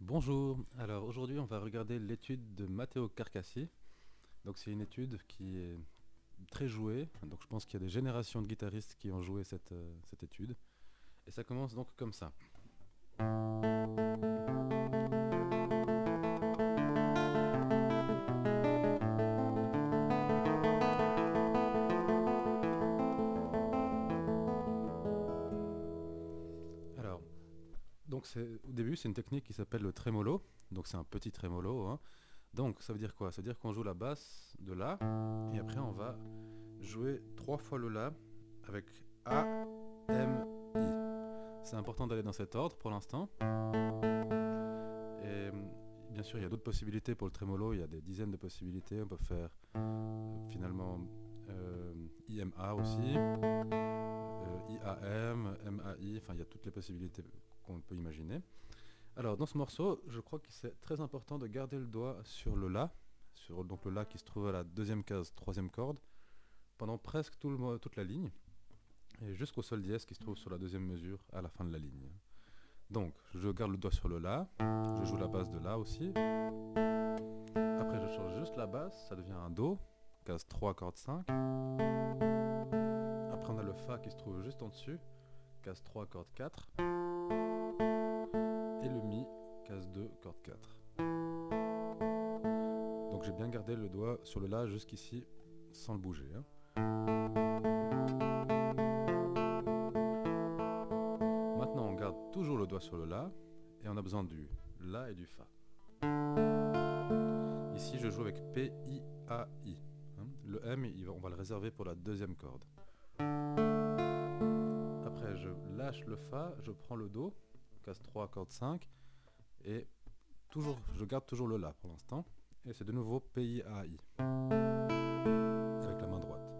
Bonjour, alors aujourd'hui on va regarder l'étude de Matteo Carcassi. Donc c'est une étude qui est très jouée, donc je pense qu'il y a des générations de guitaristes qui ont joué cette étude. Et ça commence donc comme ça. Alors, donc au début c'est une technique qui s'appelle le trémolo, donc c'est un petit trémolo, hein. Donc ça veut dire quoi? Ça veut dire qu'on joue la basse de La, et après on va jouer 3 fois le La avec A, M, I. C'est important d'aller dans cet ordre pour l'instant. Et bien sûr, il y a d'autres possibilités pour le trémolo, il y a des dizaines de possibilités. On peut faire finalement IMA aussi, IAM, MAI, enfin il y a toutes les possibilités qu'on peut imaginer. Alors dans ce morceau, je crois que c'est très important de garder le doigt sur le La, sur donc le La qui se trouve à la deuxième case, troisième corde, pendant presque toute la ligne, et jusqu'au sol dièse qui se trouve sur la deuxième mesure à la fin de la ligne. Donc je garde le doigt sur le La, je joue la basse de La aussi. Après je change juste la basse, ça devient un Do, case 3, corde 5. Après on a le Fa qui se trouve juste en dessus, case 3, corde 4. Et le Mi, case 2, corde 4. Donc j'ai bien gardé le doigt sur le La jusqu'ici sans le bouger, hein. Maintenant on garde toujours le doigt sur le La et on a besoin du La et du Fa. Ici je joue avec P, I, A, I. Le M, on va le réserver pour la deuxième corde. Après je lâche le Fa, je prends le Do, case 3, corde 5, et je garde toujours le La pour l'instant. Et c'est de nouveau P, I, A, I. Avec la main droite.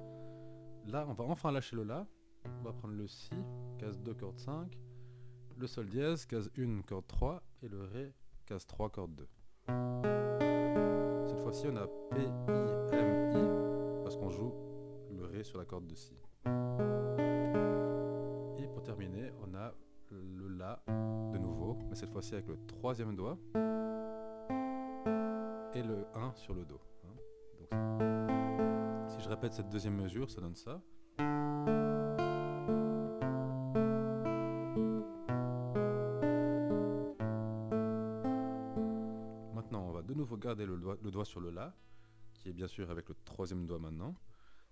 Là on va enfin lâcher le La, on va prendre le Si, case 2, corde 5, le Sol dièse, case 1, corde 3, et le Ré, case 3, corde 2. Cette fois-ci on a P, I, M, I, parce qu'on joue le Ré sur la corde de Si. Et pour terminer, on a le La de nouveau, mais cette fois-ci avec le troisième doigt et le 1 sur le Do. Donc, si je répète cette deuxième mesure, ça donne ça. Maintenant, on va de nouveau garder le doigt sur le La, qui est bien sûr avec le troisième doigt maintenant.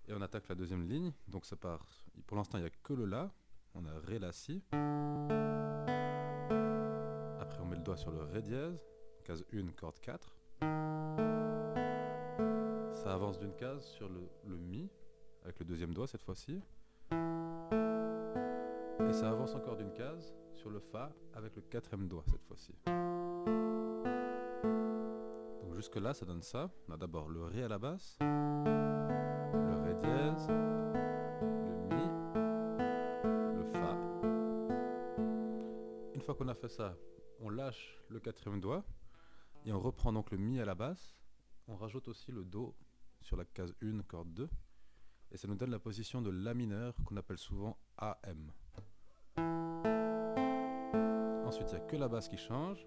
Et on attaque la deuxième ligne. Donc ça part. Pour l'instant, il n'y a que le La. On a Ré, La, Si. Après, on met le doigt sur le Ré dièse, case 1, corde 4. Ça avance d'une case sur le Mi, avec le deuxième doigt cette fois-ci. Et ça avance encore d'une case sur le Fa, avec le quatrième doigt cette fois-ci. Donc jusque là, ça donne ça. On a d'abord le Ré à la basse, le Ré dièse, le Mi, le Fa. Une fois qu'on a fait ça, on lâche le quatrième doigt et on reprend donc le Mi à la basse. On rajoute aussi le Do sur la case 1, corde 2. Et ça nous donne la position de La mineur qu'on appelle souvent AM. Ensuite, il n'y a que la basse qui change.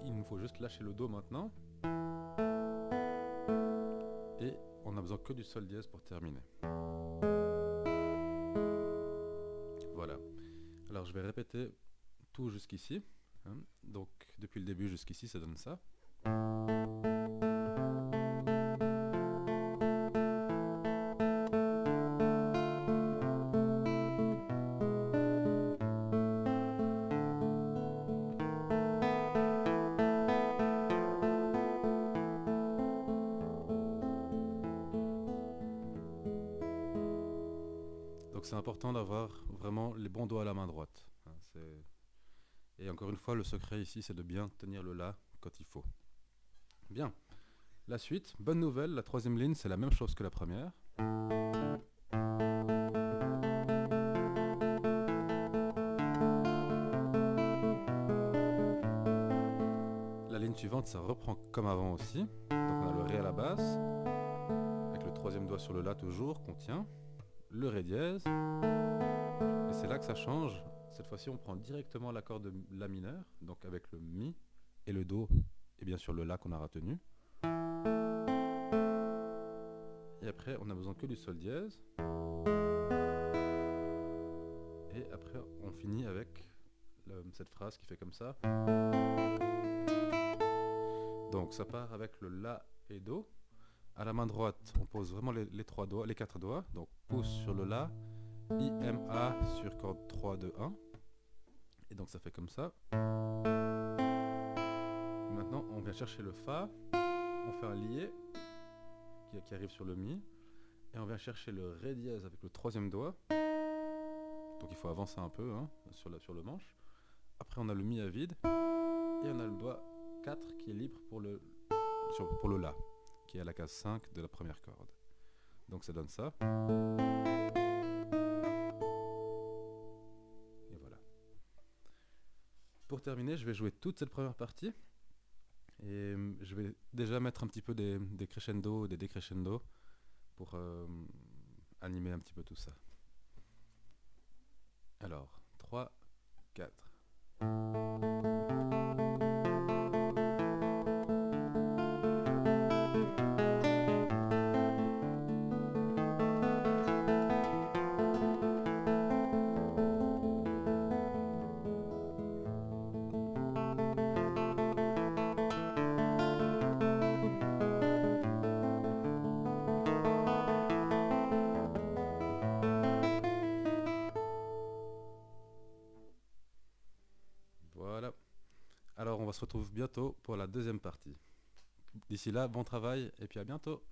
Il nous faut juste lâcher le Do maintenant. Et on n'a besoin que du Sol dièse pour terminer. Voilà. Alors je vais répéter tout jusqu'ici. Donc depuis le début jusqu'ici, ça donne ça. Donc c'est important d'avoir vraiment les bons doigts à la main droite. Et encore une fois, le secret ici, c'est de bien tenir le La quand il faut. Bien. La suite, bonne nouvelle, la troisième ligne, c'est la même chose que la première. La ligne suivante, ça reprend comme avant aussi. Donc on a le Ré à la basse, avec le troisième doigt sur le La toujours, qu'on tient, le Ré dièse, et c'est là que ça change. cette fois-ci on prend directement l'accord de La mineur, donc avec le Mi et le Do, et bien sûr le La qu'on a retenu. Et après on n'a besoin que du Sol dièse. Et après on finit avec cette phrase qui fait comme ça. Donc ça part avec le La et Do. À la main droite, on pose vraiment les trois doigts, les quatre doigts. Donc pouce sur le La, I, M, A sur corde 3, 2, 1. Et donc ça fait comme ça. Et maintenant on vient chercher le Fa, on fait un lié qui arrive sur le Mi. Et on vient chercher le Ré dièse avec le troisième doigt. Donc il faut avancer un peu sur le manche. Après on a le Mi à vide. Et on a le doigt 4 qui est libre pour le La, qui est à la case 5 de la première corde. Donc ça donne ça. Et voilà. Pour terminer, je vais jouer toute cette première partie. Et je vais déjà mettre un petit peu des crescendo, des décrescendo pour animer un petit peu tout ça. Alors, 3, 4. Voilà. Alors on va se retrouver bientôt pour la deuxième partie. D'ici là, bon travail et puis à bientôt.